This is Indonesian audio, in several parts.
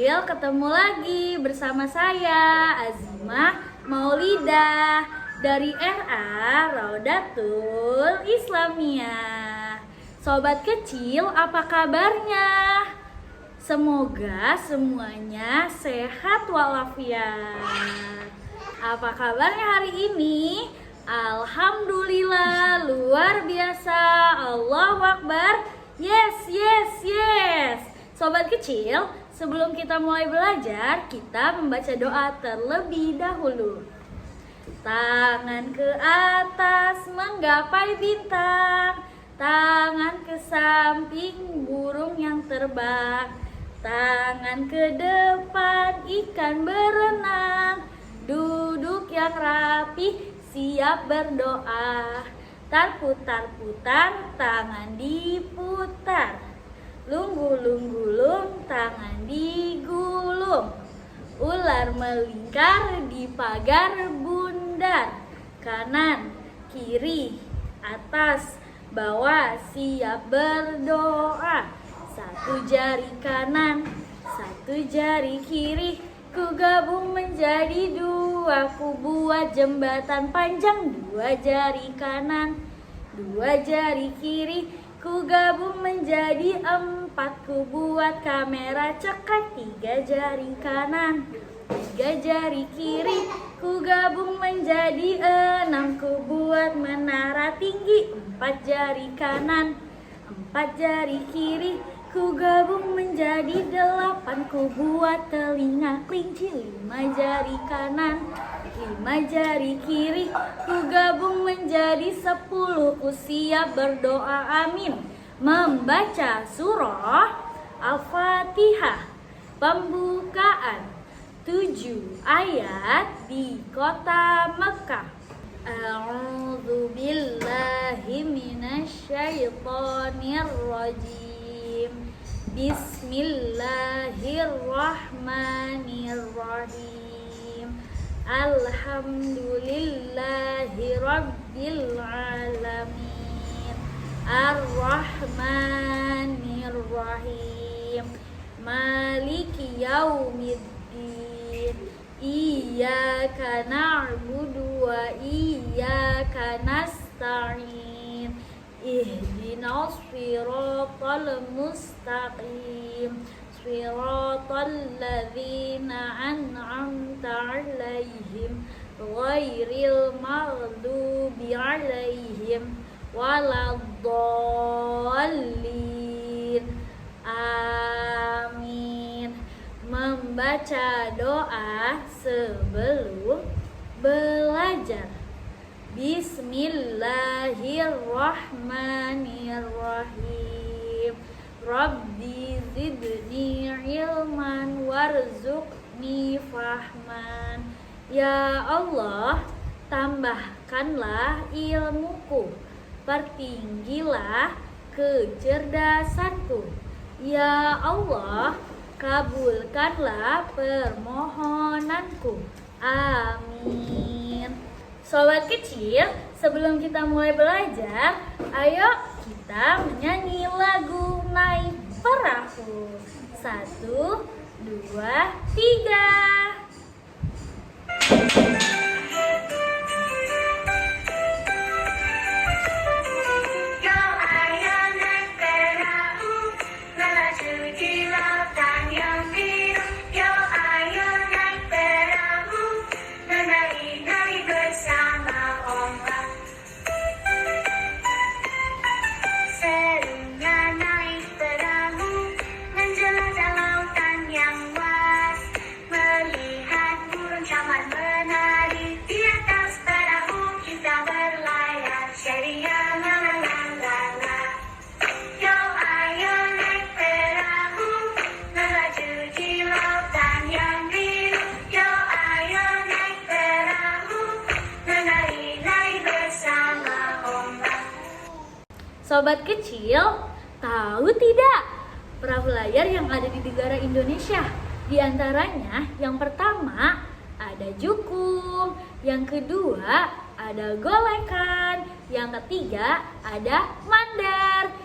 kecil, ketemu lagi bersama saya Azimah Maulidah dari RA Raudatul Islamiyah. Sobat kecil, apa kabarnya? Semoga semuanya sehat walafiat. Apa kabarnya hari ini? Alhamdulillah, luar biasa. Allahu Akbar. Yes. Sobat kecil, sebelum kita mulai belajar, kita membaca doa terlebih dahulu. Tangan ke atas menggapai bintang, tangan ke samping burung yang terbang, tangan ke depan ikan berenang, duduk yang rapi siap berdoa. Tar putar-putar, tangan diputar. Lung-gulung-gulung, tangan digulung. Ular melingkar di pagar bundar. Kanan, kiri, atas, bawah, siap berdoa. Satu jari kanan, satu jari kiri, ku gabung menjadi dua. Ku buat jembatan panjang, dua jari kanan, dua jari kiri, ku gabung menjadi empat. Ku buat kamera cekat, tiga jari kanan, tiga jari kiri, ku gabung menjadi enam. Ku buat menara tinggi, empat jari kanan, empat jari kiri, ku gabung menjadi delapan. Ku buat telinga kelinci, lima jari kanan, lima jari kiri, ku gabung menjadi 10. Ku siap berdoa amin, membaca surah Al-Fatihah. Pembukaan 7 ayat di kota Mekah. A'udzu billahi minasyaitonir rajim. Bismillahirrahmanirrahim. Alhamdulillahi rabbil alamin. Ar-Rahmanir-Rahim. Maliki yaumiddin. Iyyaka na'budu wa iyyaka nasta'in. Ihdinas siratal mustaqim. Siratal ladzina an'amta 'alaihim ghairil maghdubi 'alaihim waladdallin. Amin. Membaca doa sebelum belajar. Bismillahirrahmanirrahim. Rabbi zidni ilman warzuqni fahman. Ya Allah, tambahkanlah ilmuku, pertinggilah kecerdasanku. Ya Allah, kabulkanlah permohonanku. Amin. Sobat kecil, sebelum kita mulai belajar, ayo kita menyanyi lagu Naik Perahu. 1, 2, 3. Sobat kecil, tahu tidak perahu layar yang ada di negara Indonesia? Di antaranya yang pertama ada jukung, yang kedua ada golekan, yang ketiga ada mandar,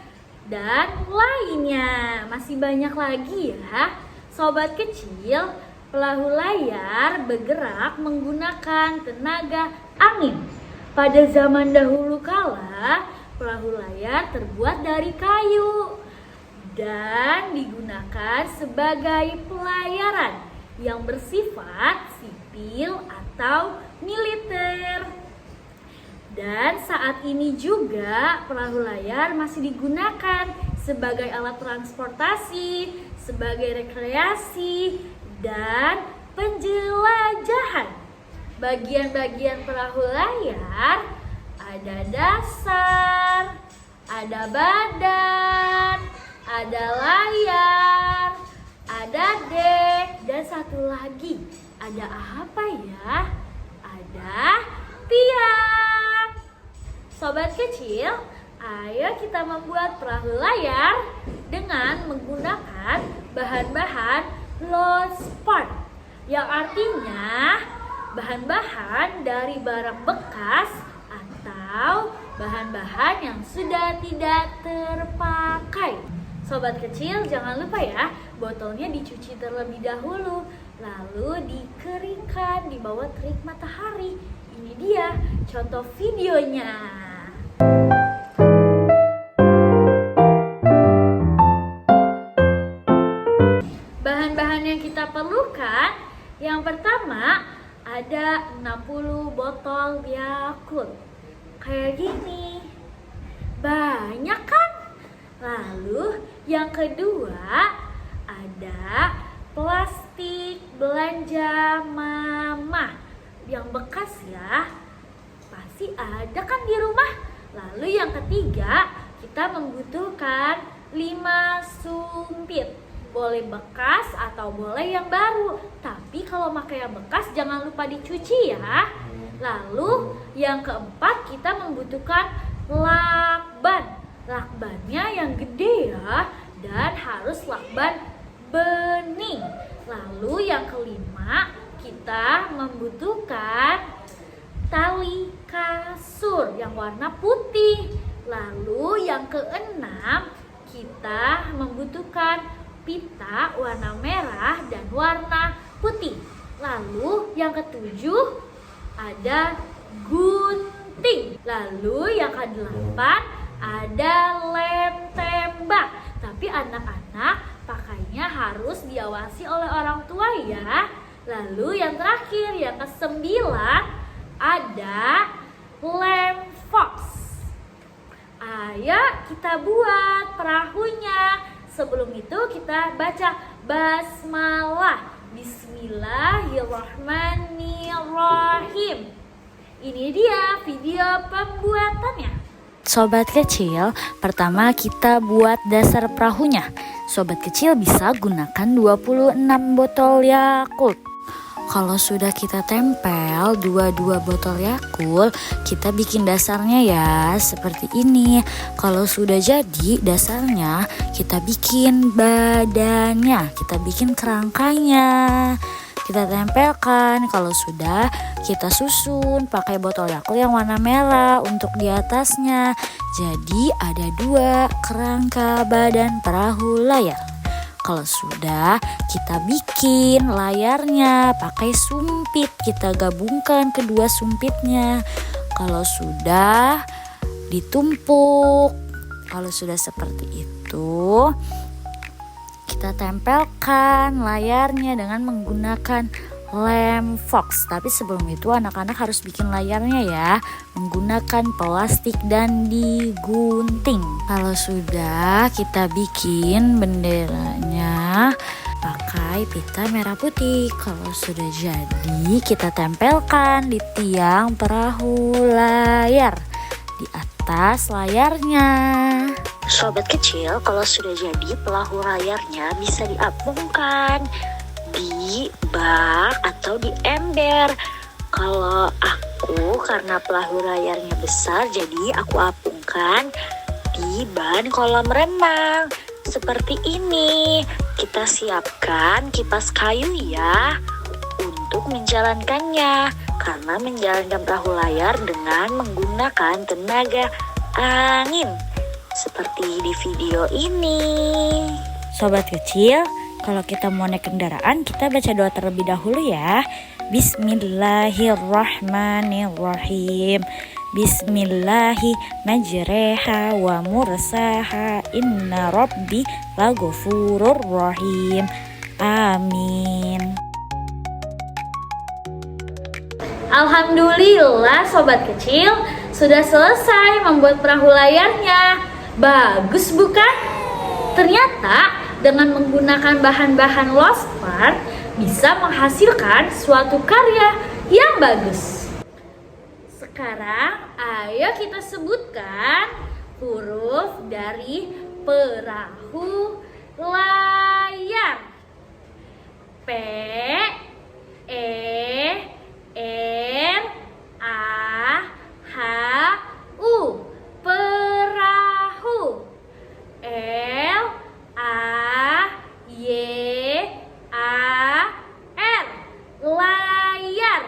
dan lainnya. Masih banyak lagi ya. Sobat kecil, perahu layar bergerak menggunakan tenaga angin. Pada zaman dahulu kala, perahu layar terbuat dari kayu dan digunakan sebagai pelayaran yang bersifat sipil atau militer. Dan saat ini juga perahu layar masih digunakan sebagai alat transportasi, sebagai rekreasi, dan penjelajahan. Bagian-bagian perahu layar ada dasar, ada badan, ada layar, ada dek, dan satu lagi. Ada apa ya? Ada tiang. Sobat kecil, ayo kita membuat perahu layar dengan menggunakan bahan-bahan low spark, yang artinya bahan-bahan dari barang bekas atau bahan-bahan yang sudah tidak terpakai. Sobat kecil, jangan lupa ya, botolnya dicuci terlebih dahulu, lalu dikeringkan di bawah terik matahari. Ini dia contoh videonya. Bahan-bahan yang kita perlukan, yang pertama ada 60 botol Yakult. Kayak gini. Banyak kan? Lalu yang kedua ada plastik belanja mama yang bekas ya. Pasti ada kan di rumah? Lalu yang ketiga, kita membutuhkan 5 sumpit. Boleh bekas atau boleh yang baru. Tapi kalau pakai yang bekas jangan lupa dicuci ya. Lalu yang keempat, kita membutuhkan lakban. Lakbannya yang gede ya, dan harus lakban bening. Lalu yang kelima, kita membutuhkan tali kasur yang warna putih. Lalu yang keenam, kita membutuhkan pita warna merah dan warna putih. Lalu yang ketujuh ada gunting. Lalu yang kedelapan ada lem tembak. Tapi anak-anak pakainya harus diawasi oleh orang tua ya. Lalu yang terakhir, yang kesembilan ada lem fox. Ayo kita buat perahunya. Sebelum itu kita baca basmalah. Bismillahirrahmanirrahim. Ini dia video pembuatannya. Sobat kecil, pertama kita buat dasar perahunya. Sobat kecil bisa gunakan 26 botol Yakult. Kalau sudah kita tempel 22 botol Yakult, kita bikin dasarnya ya, seperti ini. Kalau sudah jadi dasarnya, kita bikin badannya, kita bikin kerangkanya. Kita tempelkan. Kalau sudah, kita susun pakai botol Yakult yang warna merah untuk di atasnya. Jadi ada 2 kerangka badan perahu layar. Kalau sudah, kita bikin layarnya pakai sumpit. Kita gabungkan kedua sumpitnya. Kalau sudah, ditumpuk. Kalau sudah seperti itu, kita tempelkan layarnya dengan menggunakan lem fox. Tapi sebelum itu anak-anak harus bikin layarnya ya, menggunakan plastik dan digunting. Kalau sudah, kita bikin benderanya pakai pita merah putih. Kalau sudah jadi, kita tempelkan di tiang perahu layar di atas layarnya. Sobat kecil, kalau sudah jadi perahu layarnya bisa diapungkan di bak atau di ember. Kalau aku karena perahu layarnya besar, jadi aku apungkan di ban kolam renang. Seperti ini. Kita siapkan kipas kayu ya untuk menjalankannya. Karena menjalankan perahu layar dengan menggunakan tenaga angin. Seperti di video ini. Sobat kecil, Kalau kita mau naik kendaraan, kita baca doa terlebih dahulu ya. Bismillahirrahmanirrahim. Bismillahi majreha wa mursaha. Inna rabbi laghafurur rahim. Amin. Alhamdulillah sobat kecil, sudah selesai membuat perahu layarnya. Bagus bukan? Ternyata dengan menggunakan bahan-bahan lost part bisa menghasilkan suatu karya yang bagus. Sekarang ayo kita sebutkan huruf dari perahu layar. P, E, R, A, H, U. Perahu. L, A, Y, A, R. Layar.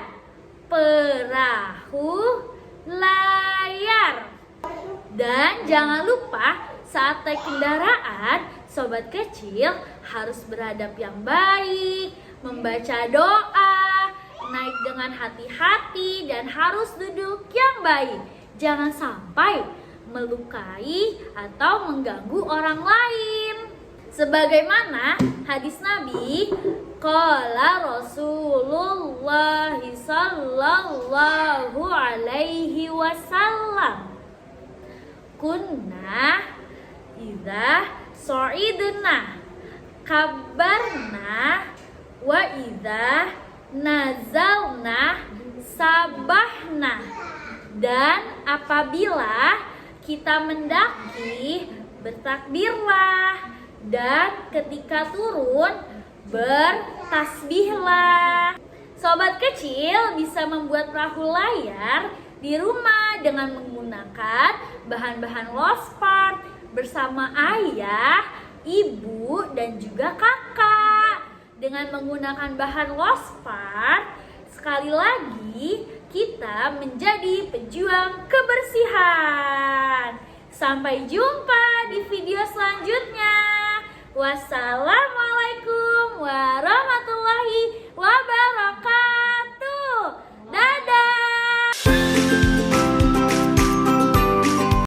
Perahu layar. Dan jangan lupa saat naik kendaraan, sobat kecil harus beradab yang baik, membaca doa, naik dengan hati-hati, dan harus duduk yang baik. Jangan sampai melukai atau mengganggu orang lain. Sebagaimana hadis Nabi, qala Rasulullah sallallahu alaihi wasallam, kunna idza sa'idna kabarna wa idza nazalna sabahna. Dan apabila kita mendaki, bertakbirlah, dan ketika turun, bertasbihlah. Sobat kecil bisa membuat perahu layar di rumah dengan menggunakan bahan-bahan lost part bersama ayah, ibu, dan juga kakak. Dengan menggunakan bahan lost part, sekali lagi kita menjadi pejuang kebersihan. Sampai jumpa di video selanjutnya. Wassalamualaikum warahmatullahi wabarakatuh.